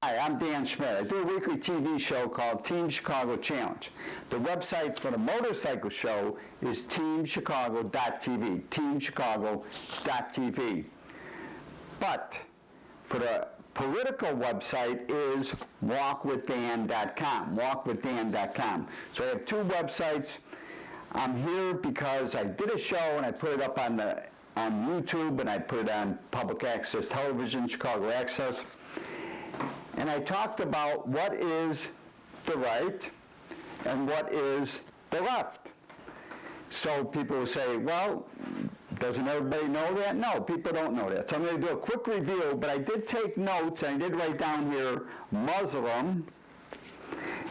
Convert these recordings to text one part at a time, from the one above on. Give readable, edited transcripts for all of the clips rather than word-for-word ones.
Hi, I'm Dan Schmitt. I do a weekly TV show called Team Chicago Challenge. The website for the motorcycle show is teamchicago.tv, teamchicago.tv. But for the political website is walkwithdan.com, walkwithdan.com. So I have two websites. I'm here because I did a show and I put it up on YouTube, and I put it on public access television, Chicago Access. And I talked about what is the right and what is the left. So people will say, well, doesn't everybody know that? No, people don't know that. So I'm going to do a quick review, but I did take notes, and I did write down here Muslim,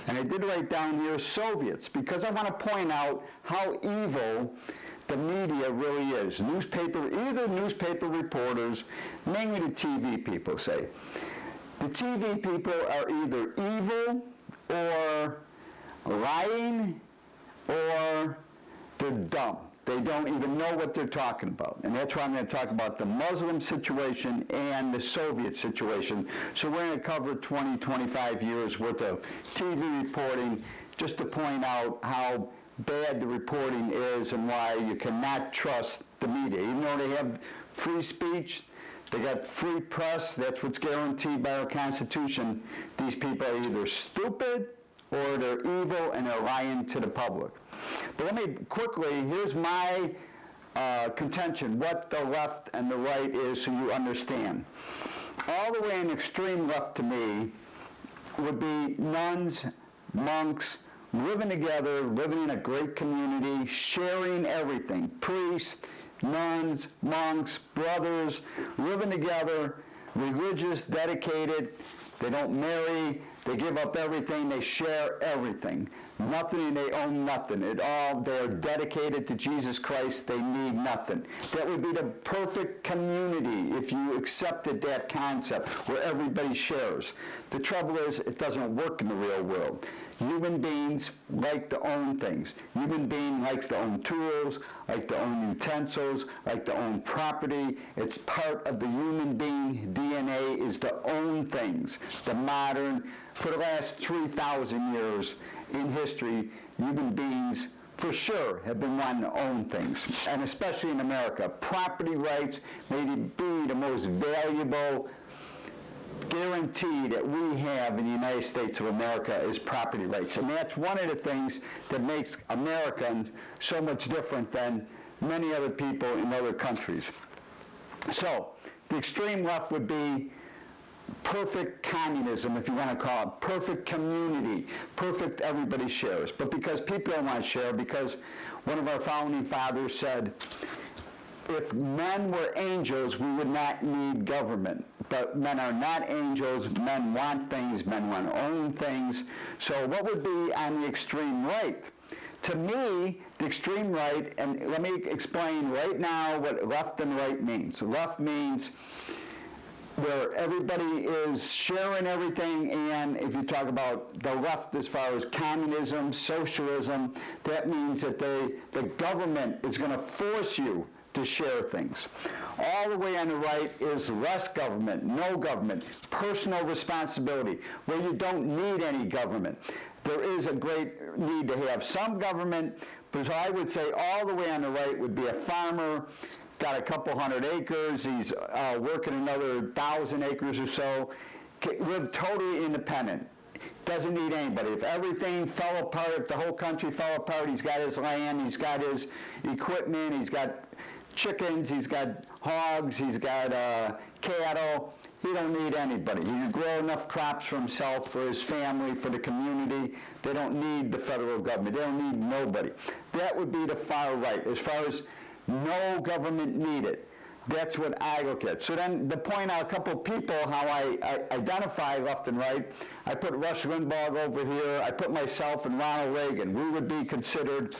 and I did write down here Soviets, because I want to point out how evil the media really is. Either newspaper reporters, mainly the TV people say. The TV people are either evil or lying or they're dumb. They don't even know what they're talking about. And that's why I'm going to talk about the Muslim situation and the Soviet situation. So we're going to cover 20, 25 years worth of TV reporting just to point out how bad the reporting is and why you cannot trust the media. Even though they have free speech, they got free press, that's what's guaranteed by our Constitution. These people are either stupid or they're evil and they're lying to the public. But let me quickly, here's my contention, what the left and the right is, so you understand. All the way in extreme left to me would be nuns, monks, living together, living in a great community, sharing everything. Priests, nuns, monks, brothers, living together, religious, dedicated. They don't marry, they give up everything, they share everything. Nothing, they own nothing. They're dedicated to Jesus Christ, they need nothing. That would be the perfect community if you accepted that concept where everybody shares. The trouble is, it doesn't work in the real world. Human beings like to own things. Human being likes to own tools, like to own utensils, like to own property. It's part of the human being DNA is to own things. The modern, for the last 3,000 years in history, human beings for sure have been wanting to own things, and especially in America. Property rights may be the most valuable guarantee that we have in the United States of America is property rights. And that's one of the things that makes Americans so much different than many other people in other countries. So the extreme left would be perfect communism, if you want to call it, perfect community, perfect everybody shares. But because people don't want to share, because one of our founding fathers said, if men were angels, we would not need government. But men are not angels. Men want things. Men want to own things. So what would be on the extreme right? To me, the extreme right, and let me explain right now what left and right means. Left means where everybody is sharing everything, and if you talk about the left as far as communism, socialism, that means that the government is going to force you to share things. All the way on the right is less government, no government, personal responsibility, where you don't need any government. There is a great need to have some government, but I would say all the way on the right would be a farmer, got a couple hundred acres, he's working another 1,000 acres or so, live totally independent. Doesn't need anybody. If everything fell apart, if the whole country fell apart, he's got his land, he's got his equipment, he's got chickens, he's got hogs, he's got cattle. He don't need anybody. He can grow enough crops for himself, for his family, for the community. They don't need the federal government. They don't need nobody. That would be the far right, as far as no government needed. That's what I look at. So then, to point out a couple of people, how I identify left and right, I put Rush Limbaugh over here. I put myself and Ronald Reagan. We would be considered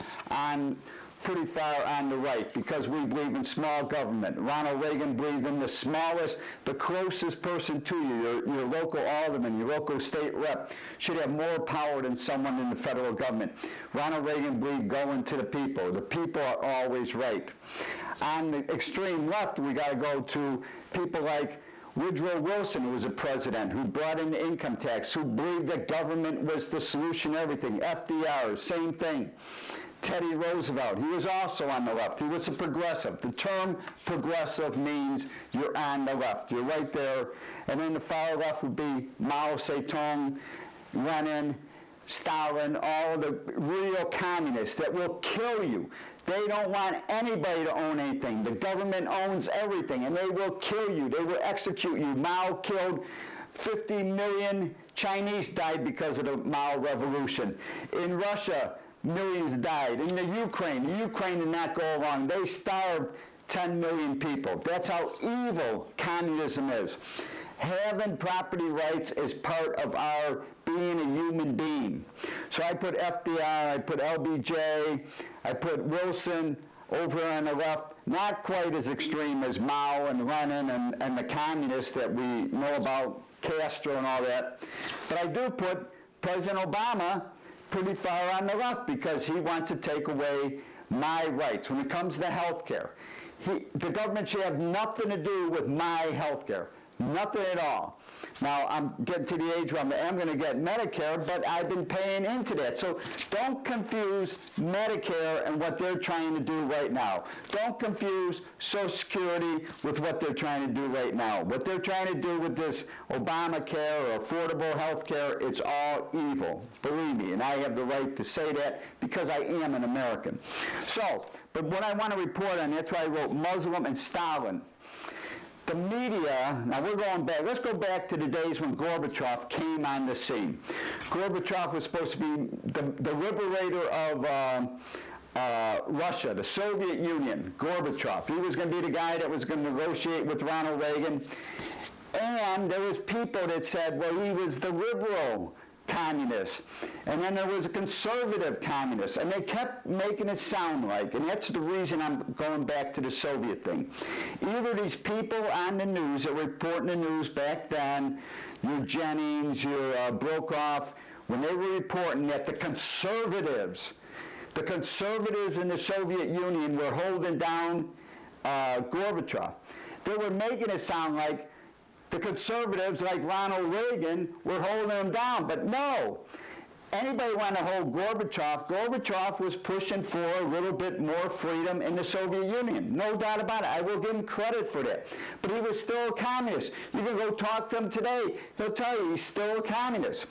pretty far on the right because we believe in small government. Ronald Reagan believed in the smallest, the closest person to you, your local alderman, your local state rep, should have more power than someone in the federal government. Ronald Reagan believed going to the people. The people are always right. On the extreme left, we got to go to people like Woodrow Wilson, who was a president, who brought in the income tax, who believed that government was the solution to everything. FDR, same thing. Teddy Roosevelt, he was also on the left. He was a progressive. The term progressive means you're on the left. You're right there. And then the far left would be Mao Zedong, Lenin, Stalin, all the real communists that will kill you. They don't want anybody to own anything. The government owns everything, and they will kill you. They will execute you. Mao killed 50 million Chinese died because of the Mao Revolution. In Russia, millions died. In the Ukraine did not go along. They starved 10 million people. That's how evil communism is. Having property rights is part of our being a human being. So I put FDR, I put LBJ, I put Wilson over on the left, not quite as extreme as Mao and Lenin and the communists that we know about, Castro and all that. But I do put President Obama pretty far on the left because he wants to take away my rights. When it comes to health care, the government should have nothing to do with my health care. Nothing at all. Now, I'm getting to the age where I am going to get Medicare, but I've been paying into that. So don't confuse Medicare and what they're trying to do right now. Don't confuse Social Security with what they're trying to do right now. What they're trying to do with this Obamacare or affordable health care, it's all evil. Believe me, and I have the right to say that because I am an American. So, but what I want to report on, that's why I wrote Muslim and Stalin. The media, now we're going back, let's go back to the days when Gorbachev came on the scene. Gorbachev was supposed to be the liberator of Russia, the Soviet Union, Gorbachev. He was going to be the guy that was going to negotiate with Ronald Reagan. And there was people that said, well, he was the liberal communist. And then there was a conservative communist. And they kept making it sound like, and that's the reason I'm going back to the Soviet thing. Either these people on the news that were reporting the news back then, your Jennings, your Brokaw, when they were reporting that the conservatives in the Soviet Union were holding down Gorbachev, they were making it sound like the conservatives, like Ronald Reagan, were holding him down. But no. Anybody want to hold Gorbachev? Gorbachev was pushing for a little bit more freedom in the Soviet Union. No doubt about it. I will give him credit for that. But he was still a communist. You can go talk to him today. He'll tell you he's still a communist.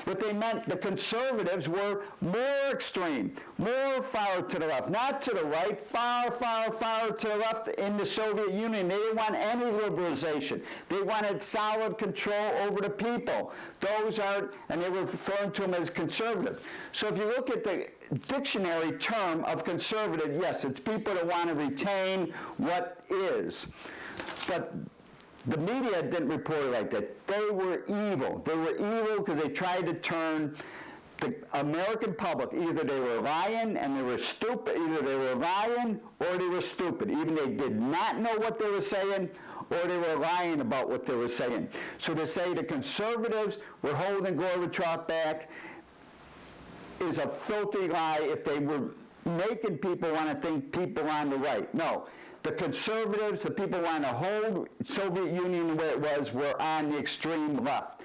What they meant, the conservatives were more extreme, more far to the left. Not to the right, far, far, far to the left in the Soviet Union. They didn't want any liberalization. They wanted solid control over the people. Those are, and they were referring to them as conservative. So if you look at the dictionary term of conservative, yes, it's people that want to retain what is. But the media didn't report it like that. They were evil. They were evil because they tried to turn the American public, either they were lying and they were stupid, either they were lying or they were stupid. Even they did not know what they were saying or they were lying about what they were saying. So to say the conservatives were holding Gorbachev back is a filthy lie if they were making people want to think people on the right. No. The conservatives, the people want to hold Soviet Union the way it was, were on the extreme left.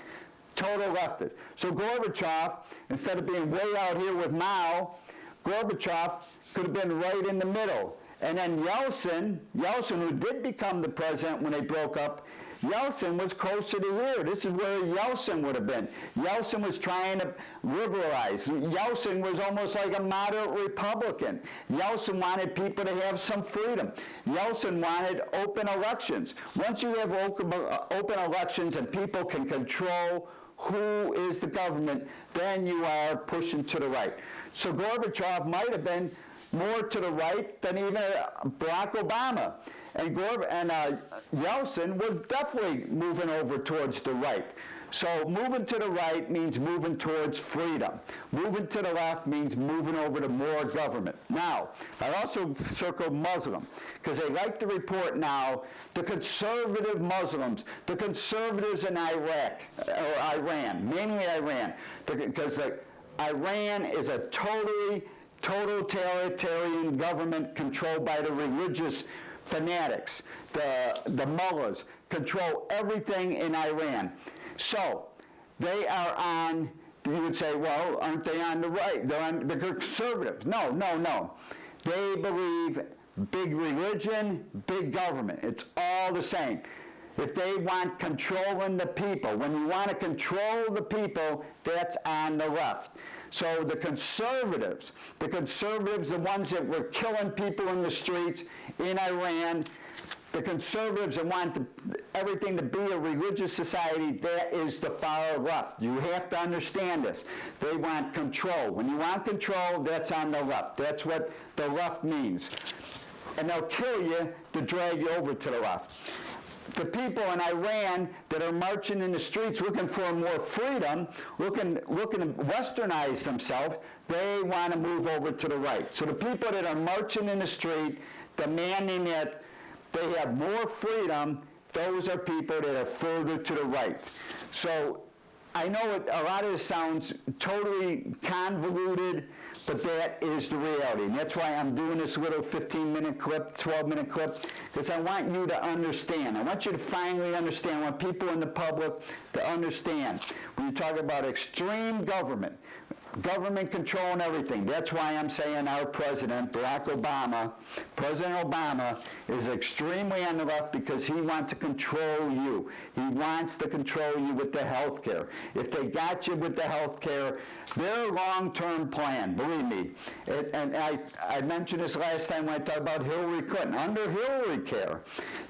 Total leftist. So Gorbachev, instead of being way out here with Mao, Gorbachev could have been right in the middle. And then Yeltsin, who did become the president when they broke up, Yeltsin was closer to here. This is where Yeltsin would have been. Yeltsin was trying to liberalize. Yeltsin was almost like a moderate Republican. Yeltsin wanted people to have some freedom. Yeltsin wanted open elections. Once you have open elections and people can control who is the government, then you are pushing to the right. So Gorbachev might have been more to the right than even Barack Obama. And Yeltsin was definitely moving over towards the right. So moving to the right means moving towards freedom. Moving to the left means moving over to more government. Now, I also circled Muslim, because they like to report now the conservative Muslims, the conservatives in Iraq, or Iran, mainly Iran, because Iran is a totalitarian government controlled by the religious fanatics, the mullahs, control everything in Iran. So they are on, you would say, well, aren't they on the right? They're on the conservatives. No, no, no. They believe big religion, big government. It's all the same. If they want controlling the people, when you want to control the people, that's on the left. So the conservatives, the ones that were killing people in the streets in Iran, the conservatives that want everything to be a religious society, that is the far left. You have to understand this. They want control. When you want control, that's on the left. That's what the left means. And they'll kill you to drag you over to the left. The people in Iran that are marching in the streets looking for more freedom, looking to westernize themselves, they want to move over to the right. So the people that are marching in the street, demanding that they have more freedom, those are people that are further to the right. So I know a lot of this sounds totally convoluted, but that is the reality. And that's why I'm doing this little 15-minute clip, 12-minute clip, because I want you to understand. I want you to finally understand. I want people in the public to understand. When you talk about extreme government controlling everything, that's why I'm saying our president, President Obama, is extremely on the left because he wants to control you. He wants to control you with the health care. If they got you with the health care, their long-term plan, believe me, and I mentioned this last time when I talked about Hillary Clinton. Under Hillary care,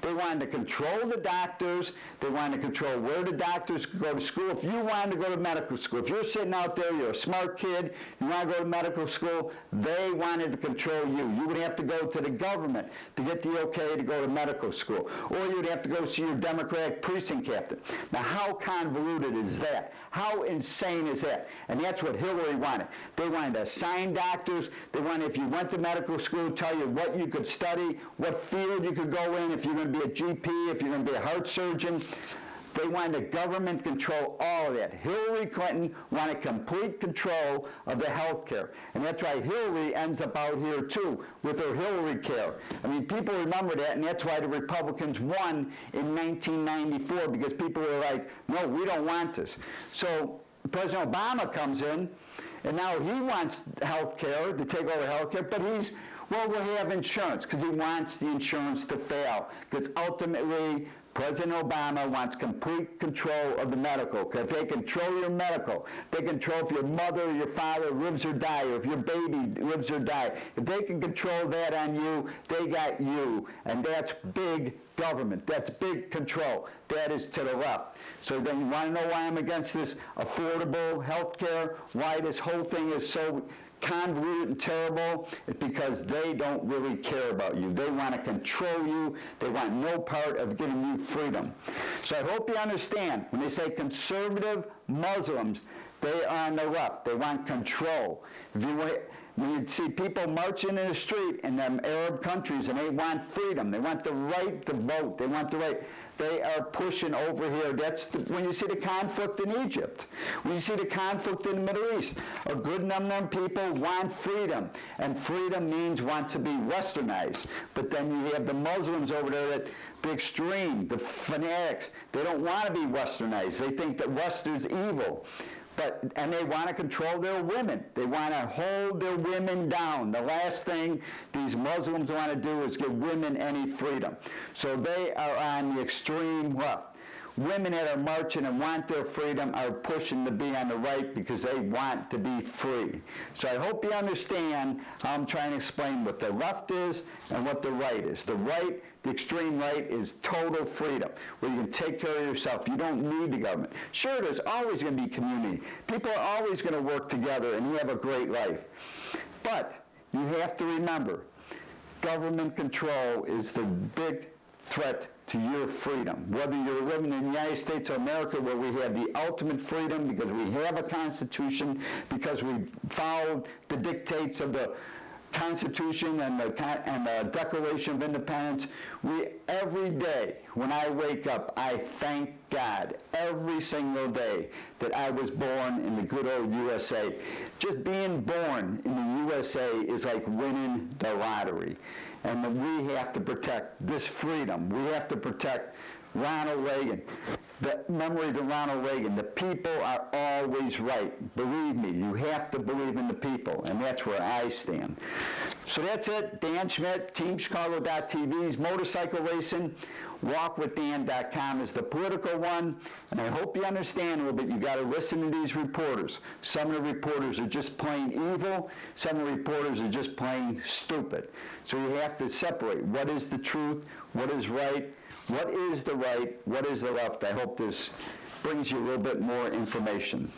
they wanted to control the doctors. They wanted to control where the doctors go to school. If you wanted to go to medical school, if you're sitting out there, you're a smart kid, you want to go to medical school, they wanted to control you. You would have to go to the government to get the okay to go to medical school. Or you would have to go see your Democratic precinct captain. Now, how convoluted is that? How insane is that? And that's what Hillary wanted. They wanted to assign doctors. They wanted, if you went to medical school, tell you what you could study, what field you could go in, if you're going to be a GP, if you're going to be a heart surgeon. They wanted the government control all of that. Hillary Clinton wanted complete control of the health care. And that's why Hillary ends up out here too with her Hillary care. I mean, people remember that, and that's why the Republicans won in 1994, because people were like, no, we don't want this. So President Obama comes in, and now he wants health care, to take over health care, but we'll have insurance, because he wants the insurance to fail, because ultimately President Obama wants complete control of the medical. If they control your medical, they control if your mother or your father lives or dies, or if your baby lives or dies. If they can control that on you, they got you. And that's big government. That's big control. That is to the left. So then you want to know why I'm against this affordable health care? Why this whole thing is so convoluted and terrible? It's because they don't really care about you. They want to control you. They want no part of giving you freedom. So I hope you understand, when they say conservative Muslims, they are on the left. They want control. When you see people marching in the street in them Arab countries and they want freedom, they want the right to vote, they want the right, they are pushing over here. That's when you see the conflict in Egypt, when you see the conflict in the Middle East, a good number of people want freedom, and freedom means want to be westernized. But then you have the Muslims over there, that the extreme, the fanatics, they don't want to be westernized. They think that Western's evil. And they want to control their women. They want to hold their women down. The last thing these Muslims want to do is give women any freedom. So they are on the extreme left. Women that are marching and want their freedom are pushing to be on the right because they want to be free. So I hope you understand how I'm trying to explain what the left is and what the right is. The right, the extreme right, is total freedom, where you can take care of yourself. You don't need the government. Sure, there's always going to be community. People are always going to work together and you have a great life. But you have to remember, government control is the big threat to your freedom. Whether you're living in the United States of America, where we have the ultimate freedom because we have a Constitution, because we've followed the dictates of the Constitution and the Declaration of Independence, every day when I wake up, I thank God every single day that I was born in the good old USA. Just being born in the USA is like winning the lottery. And we have to protect this freedom. We have to protect Ronald Reagan. The memory to Ronald Reagan. The people are always right. Believe me, you have to believe in the people, and that's where I stand. So that's it. Dan Schmitt, TeamChicago.tv's motorcycle racing. WalkWithDan.com is the political one, and I hope you understand a little bit. You got to listen to these reporters. Some of the reporters are just plain evil. Some of the reporters are just plain stupid. So you have to separate what is the truth, what is right, what is the right, what is the left. I hope this brings you a little bit more information.